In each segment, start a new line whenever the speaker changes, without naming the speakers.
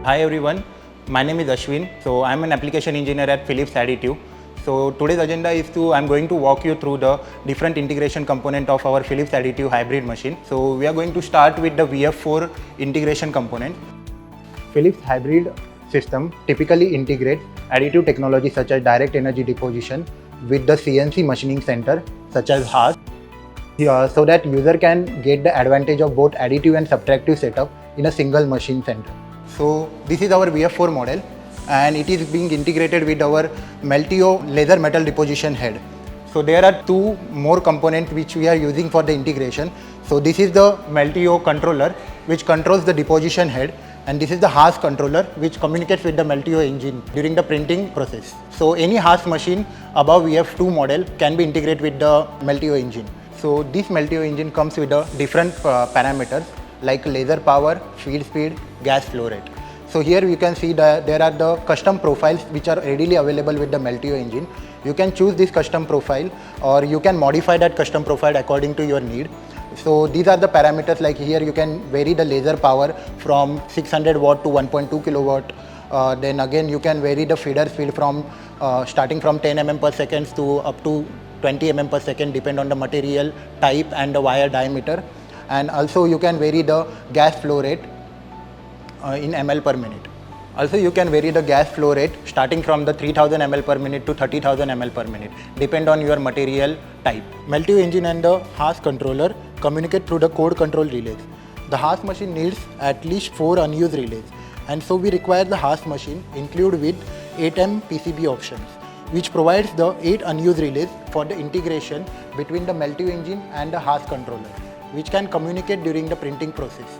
Hi everyone, my name is Ashwin. So I'm an application engineer at Phillips Additive. So today's agenda is I'm going to walk you through the different integration component of our Phillips Additive hybrid machine. So we are going to start with the VH4 integration component. Phillips hybrid system typically integrates additive technology such as direct energy deposition with the CNC machining center such as Haas, so that user can get the advantage of both additive and subtractive setup in a single machine center. So this is our VH4 model and it is being integrated with our Meltio laser metal deposition head. So there are two more components which we are using for the integration. So this is the Meltio controller which controls the deposition head, and this is the Haas controller which communicates with the Meltio engine during the printing process. So any Haas machine above VF2 model can be integrated with the Meltio engine. So this Meltio engine comes with different parameters like laser power, feed speed, gas flow rate. So here you can see that there are the custom profiles which are readily available with the Meltio engine. You can choose this custom profile or you can modify that custom profile according to your need. So these are the parameters, like here you can vary the laser power from 600 watt to 1.2 kilowatt. Then again you can vary the feeder speed from starting from 10 mm per second to up to 20 mm per second, depend on the material type and the wire diameter. And also you can vary the gas flow rate in ml per minute. Also you can vary the gas flow rate starting from the 3000 ml per minute to 30,000 ml per minute, depend on your material type. Meltio engine and the Haas controller communicate through the code control relays. The Haas machine needs at least 4 unused relays, and so we require the Haas machine include with 8M PCB options, which provides the 8 unused relays for the integration between the Meltio engine and the Haas controller, which can communicate during the printing process.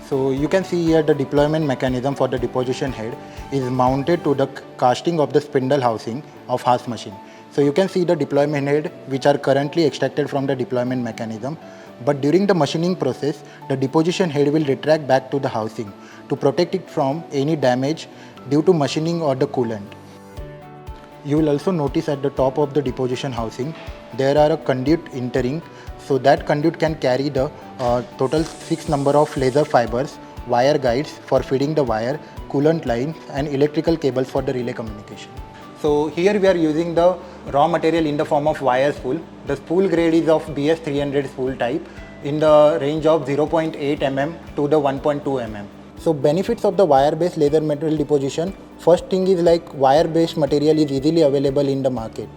So you can see here the deployment mechanism for the deposition head is mounted to the casting of the spindle housing of Haas machine. So you can see the deployment head which are currently extracted from the deployment mechanism, but during the machining process the deposition head will retract back to the housing to protect it from any damage due to machining or the coolant. You will also notice at the top of the deposition housing there are a conduit entering, so that conduit can carry the total 6 number of laser fibers, wire guides for feeding the wire, coolant lines and electrical cables for the relay communication. So here we are using the raw material in the form of wire spool. The spool grade is of BS300 spool type in the range of 0.8 mm to the 1.2 mm. So benefits of the wire-based laser metal deposition, first thing is like wire-based material is easily available in the market.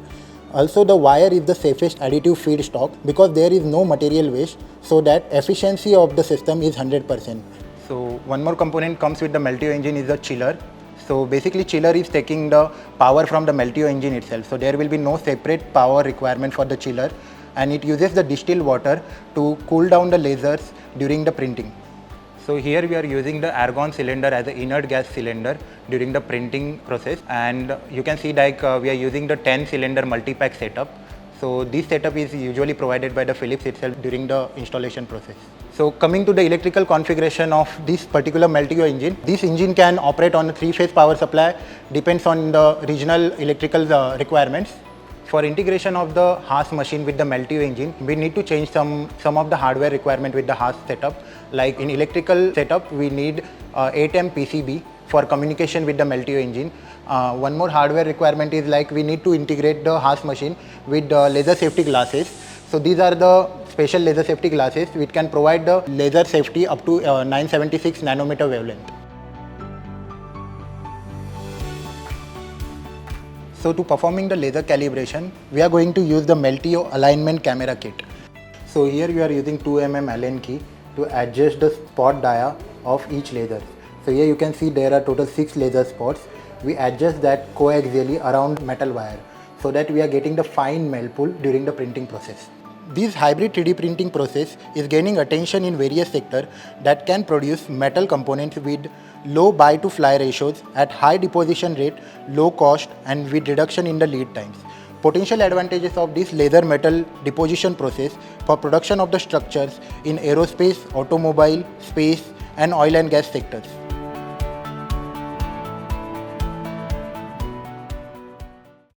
Also the wire is the safest additive feedstock because there is no material waste, so that efficiency of the system is 100%. So one more component comes with the Meltio engine is the chiller. So basically chiller is taking the power from the Meltio engine itself. So there will be no separate power requirement for the chiller, and it uses the distilled water to cool down the lasers during the printing. So here we are using the argon cylinder as an inert gas cylinder during the printing process, and you can see like we are using the 10 cylinder multi-pack setup. So this setup is usually provided by the Phillips itself during the installation process. So coming to the electrical configuration of this particular Meltio engine, this engine can operate on a 3-phase power supply, depends on the regional electrical requirements. For integration of the Haas machine with the Meltio engine, we need to change some of the hardware requirement with the Haas setup. Like in electrical setup, we need 8M PCB for communication with the Meltio engine. One more hardware requirement is like we need to integrate the Haas machine with laser safety glasses. So these are the special laser safety glasses which can provide the laser safety up to 976 nanometer wavelength. So to performing the laser calibration, we are going to use the Meltio alignment camera kit. So here we are using 2 mm Allen key to adjust the spot dia of each laser. So here you can see there are total 6 laser spots. We adjust that coaxially around metal wire so that we are getting the fine melt pull during the printing process. This hybrid 3D printing process is gaining attention in various sectors that can produce metal components with low buy to fly ratios at high deposition rate, low cost and with reduction in the lead times. Potential advantages of this laser metal deposition process for production of the structures in aerospace, automobile, space and oil and gas sectors.